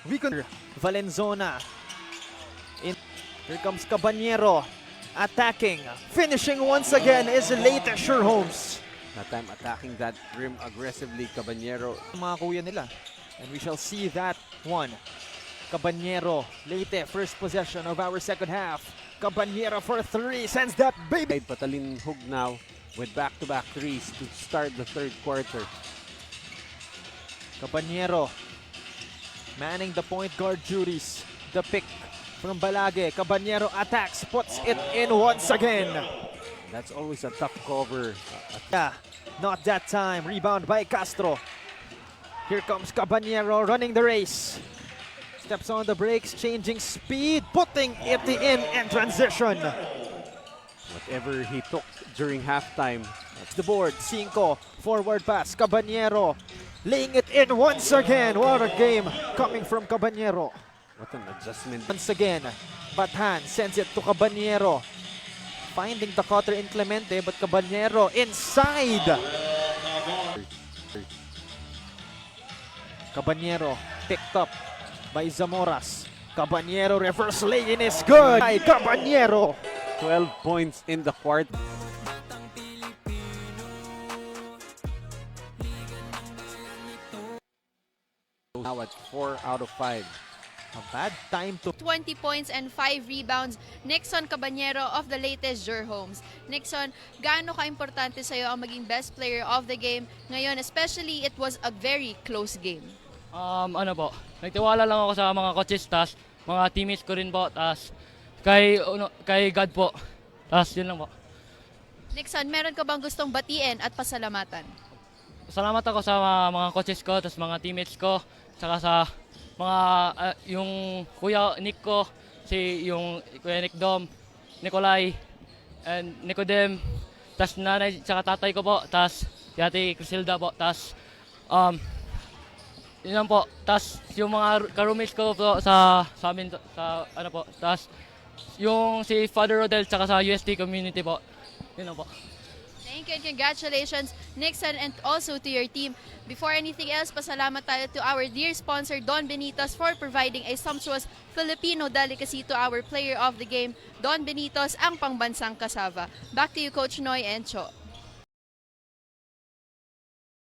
We could Valenzona. Here comes Cabanero. Attacking. Finishing once again is Leyte Sherholmes. That time attacking that rim aggressively, Cabanero. Mga kuya nila. And we shall see that one. Cabanero. Leyte, first possession of our second half. Cabanero for three. Sends that baby. Patalin Hug now with back-to-back threes to start the third quarter. Cabanero. Manning the point guard duties. The pick from Balage. Cabanero attacks. Puts it in once again. That's always a tough cover. Yeah, not that time. Rebound by Castro. Here comes Cabanero running the race. Steps on the brakes, changing speed, putting it in transition. Whatever he took during halftime. That's the board. 5. Forward pass. Cabanero laying it in once again. What a game coming from Cabanero. What an adjustment. Once again, Bathan sends it to Cabanero. Finding the cutter in Clemente, but Cabanero inside. Cabanero picked up by Zamoras. Cabanero reverse lay-in is good by Cabanero. 12 points in the quarter. Now at 4 out of 5. A bad time to 20 points and 5 rebounds, Nixon Cabanero of the latest Sherholmes. Nixon, gaano ka-importante sa'yo ang maging best player of the game ngayon, especially it was a very close game? Ano po, nagtiwala lang ako sa mga coaches, tas mga teammates ko rin po, tas kay God po. Tas yun lang po. Nixon, meron ka bang gustong batiin at pasalamatan? Salamat ako sa mga coaches ko, tas mga teammates ko, saka sa mga yung Kuya Nick ko, yung Kuya Nick Dom, Nicolay, and Nicodem, tas nanay, saka tatay ko po, tas si Ate Crisilda po, tas yun lang po, tas yung mga ka-roommates ko po sa amin, sa ano po, tas yung si Father Rodel, saka sa UST community po, yun lang po. Thank you and congratulations, Nixon, and also to your team. Before anything else, pasalamat tayo to our dear sponsor, Don Benitos, for providing a sumptuous Filipino delicacy to our player of the game, Don Benitos, ang pangbansang kasava. Back to you, Coach Noy and Cho.